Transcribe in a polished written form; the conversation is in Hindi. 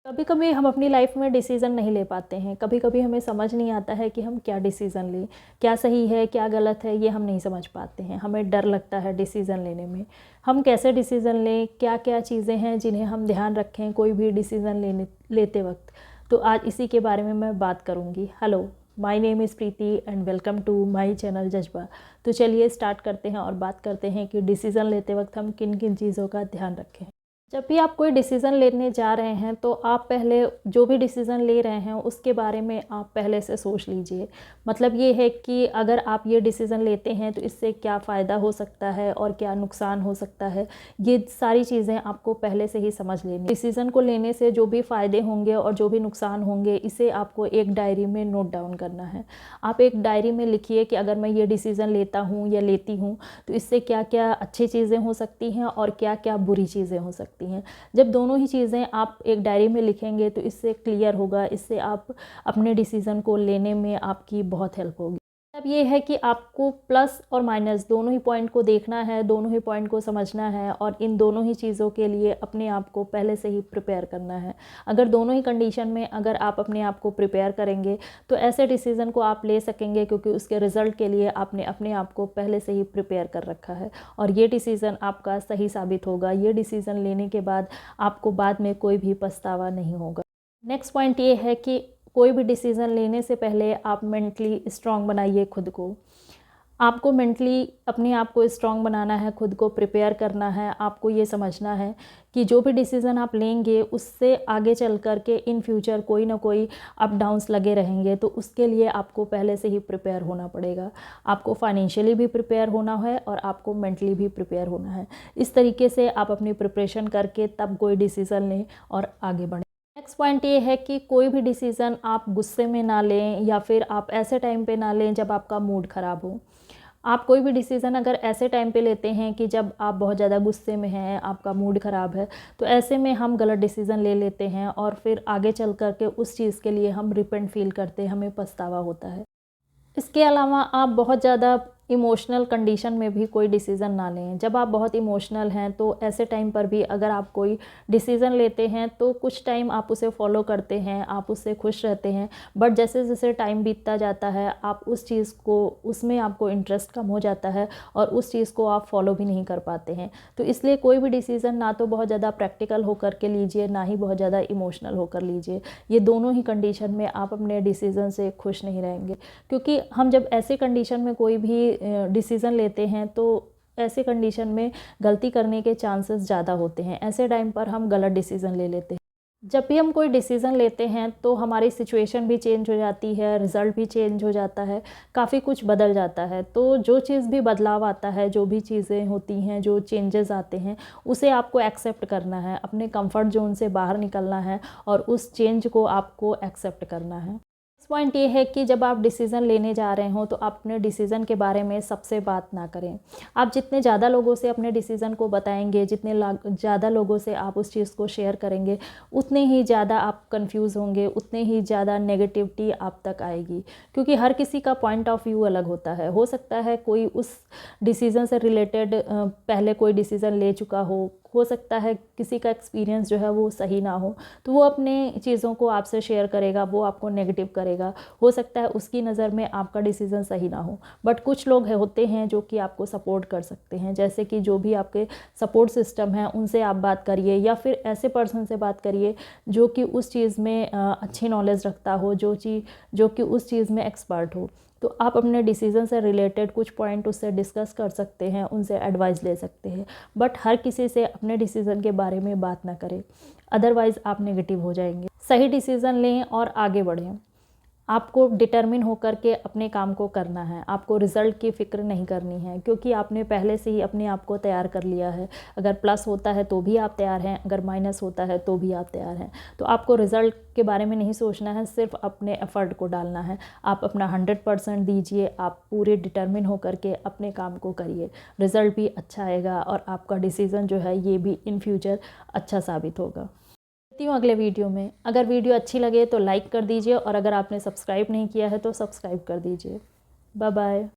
कभी कभी हम अपनी लाइफ में डिसीज़न नहीं ले पाते हैं। कभी कभी हमें समझ नहीं आता है कि हम क्या डिसीज़न लें, क्या सही है क्या गलत है, ये हम नहीं समझ पाते हैं। हमें डर लगता है डिसीज़न लेने में। हम कैसे डिसीज़न लें, क्या क्या चीज़ें हैं जिन्हें हम ध्यान रखें कोई भी डिसीज़न लेते वक्त। तो आज इसी के बारे में मैं बात करूँगी। Hello, my name is Preeti and welcome to my channel Jazba. तो चलिए स्टार्ट करते हैं और बात करते हैं कि डिसीज़न लेते वक्त हम किन किन चीज़ों का ध्यान रखें। जब भी आप कोई डिसीज़न लेने जा रहे हैं तो आप पहले जो भी डिसीज़न ले रहे हैं उसके बारे में आप पहले से सोच लीजिए। मतलब ये है कि अगर आप ये डिसीज़न लेते हैं तो इससे क्या फ़ायदा हो सकता है और क्या नुकसान हो सकता है, ये सारी चीज़ें आपको पहले से ही समझ लेनी। डिसीज़न को लेने से जो भी फ़ायदे होंगे और जो भी नुकसान होंगे, इसे आपको एक डायरी में नोट डाउन करना है। आप एक डायरी में लिखिए कि अगर मैं ये डिसीज़न लेता हूँ या लेती हूँ तो इससे क्या क्या अच्छी चीज़ें हो सकती हैं और क्या क्या बुरी चीज़ें हो सकती हैं। जब दोनों ही चीज़ें आप एक डायरी में लिखेंगे तो इससे क्लियर होगा, इससे आप अपने डिसीज़न को लेने में आपकी बहुत हेल्प होगी। अब ये है कि आपको प्लस और माइनस दोनों ही पॉइंट को देखना है, दोनों ही पॉइंट को समझना है और इन दोनों ही चीज़ों के लिए अपने आप को पहले से ही प्रिपेयर करना है। अगर दोनों ही कंडीशन में अगर आप अपने आप को प्रिपेयर करेंगे तो ऐसे डिसीज़न को आप ले सकेंगे, क्योंकि उसके रिज़ल्ट के लिए आपने अपने आप को पहले से ही प्रिपेयर कर रखा है और ये डिसीज़न आपका सही साबित होगा। ये डिसीज़न लेने के बाद आपको बाद में कोई भी पछतावा नहीं होगा। नेक्स्ट पॉइंट ये है कि कोई भी डिसीज़न लेने से पहले आप मेंटली स्ट्रॉन्ग बनाइए खुद को। आपको मेंटली अपने आप को स्ट्रॉन्ग बनाना है, खुद को प्रिपेयर करना है। आपको ये समझना है कि जो भी डिसीज़न आप लेंगे उससे आगे चल कर के इन फ्यूचर कोई ना कोई अप डाउन्स लगे रहेंगे, तो उसके लिए आपको पहले से ही प्रिपेयर होना पड़ेगा। आपको फाइनेंशियली भी प्रिपेयर होना है और आपको मेंटली भी प्रिपेयर होना है। इस तरीके से आप अपनी प्रिपरेशन करके तब कोई डिसीज़न लें और आगे बढ़ें। नेक्स्ट पॉइंट ये है कि कोई भी डिसीज़न आप गुस्से में ना लें या फिर आप ऐसे टाइम पे ना लें जब आपका मूड ख़राब हो। आप कोई भी डिसीज़न अगर ऐसे टाइम पे लेते हैं कि जब आप बहुत ज़्यादा गुस्से में हैं, आपका मूड ख़राब है, तो ऐसे में हम गलत डिसीज़न ले लेते हैं और फिर आगे चल कर के उस चीज़ के लिए हम रिपेंट फ़ील करते हैं, हमें पछतावा होता है। इसके अलावा आप बहुत ज़्यादा इमोशनल कंडीशन में भी कोई डिसीज़न ना लें। जब आप बहुत इमोशनल हैं तो ऐसे टाइम पर भी अगर आप कोई डिसीज़न लेते हैं तो कुछ टाइम आप उसे फॉलो करते हैं, आप उससे खुश रहते हैं, बट जैसे जैसे टाइम बीतता जाता है आप उस चीज़ को, उसमें आपको इंटरेस्ट कम हो जाता है और उस चीज़ को आप फॉलो भी नहीं कर पाते हैं। तो इसलिए कोई भी डिसीज़न ना तो बहुत ज़्यादा प्रैक्टिकल होकर के लीजिए, ना ही बहुत ज़्यादा इमोशनल होकर लीजिए। ये दोनों ही कंडीशन में आप अपने डिसीज़न से खुश नहीं रहेंगे, क्योंकि हम जब ऐसे कंडीशन में कोई भी डिसीज़न लेते हैं तो ऐसे कंडीशन में गलती करने के चांसेस ज़्यादा होते हैं। ऐसे टाइम पर हम गलत डिसीज़न ले लेते हैं। जब भी हम कोई डिसीज़न लेते हैं तो हमारी सिचुएशन भी चेंज हो जाती है, रिज़ल्ट भी चेंज हो जाता है, काफ़ी कुछ बदल जाता है। तो जो चीज़ भी बदलाव आता है, जो भी चीज़ें होती हैं, जो चेंजेस आते हैं, उसे आपको एक्सेप्ट करना है, अपने कंफर्ट ज़ोन से बाहर निकलना है और उस चेंज को आपको एक्सेप्ट करना है। पॉइंट ये है कि जब आप डिसीज़न लेने जा रहे हो तो आप अपने डिसीज़न के बारे में सबसे बात ना करें। आप जितने ज़्यादा लोगों से अपने डिसीज़न को बताएंगे, जितने ज़्यादा लोगों से आप उस चीज़ को शेयर करेंगे, उतने ही ज़्यादा आप कंफ्यूज होंगे, उतने ही ज़्यादा नेगेटिविटी आप तक आएगी, क्योंकि हर किसी का पॉइंट ऑफ व्यू अलग होता है। हो सकता है कोई उस डिसीज़न से रिलेटेड पहले कोई डिसीज़न ले चुका हो सकता है किसी का एक्सपीरियंस जो है वो सही ना हो, तो वो अपने चीज़ों को आपसे शेयर करेगा, वो आपको नेगेटिव करेगा। हो सकता है उसकी नज़र में आपका डिसीज़न सही ना हो, बट कुछ लोग होते हैं जो कि आपको सपोर्ट कर सकते हैं। जैसे कि जो भी आपके सपोर्ट सिस्टम है उनसे आप बात करिए, या फिर ऐसे पर्सन से बात करिए जो कि उस चीज़ में अच्छी नॉलेज रखता हो, जो कि उस चीज़ में एक्सपर्ट हो। तो आप अपने डिसीज़न से रिलेटेड कुछ पॉइंट उससे डिस्कस कर सकते हैं, उनसे एडवाइस ले सकते हैं, बट हर किसी से अपने डिसीज़न के बारे में बात ना करें, अदरवाइज़ आप नेगेटिव हो जाएंगे। सही डिसीज़न लें और आगे बढ़ें। आपको डिटर्मिन होकर के अपने काम को करना है, आपको रिज़ल्ट की फ़िक्र नहीं करनी है, क्योंकि आपने पहले से ही अपने आप को तैयार कर लिया है। अगर प्लस होता है तो भी आप तैयार हैं, अगर माइनस होता है तो भी आप तैयार हैं। तो आपको रिज़ल्ट के बारे में नहीं सोचना है, सिर्फ अपने एफ़र्ट को डालना है। आप अपना 100% दीजिए, आप पूरे डिटर्मिन होकर के अपने काम को करिए, रिज़ल्ट भी अच्छा आएगा और आपका डिसीज़न जो है ये भी इन फ्यूचर अच्छा साबित होगा। मिलती हूँ अगले वीडियो में। अगर वीडियो अच्छी लगे तो लाइक कर दीजिए और अगर आपने सब्सक्राइब नहीं किया है तो सब्सक्राइब कर दीजिए। Bye bye.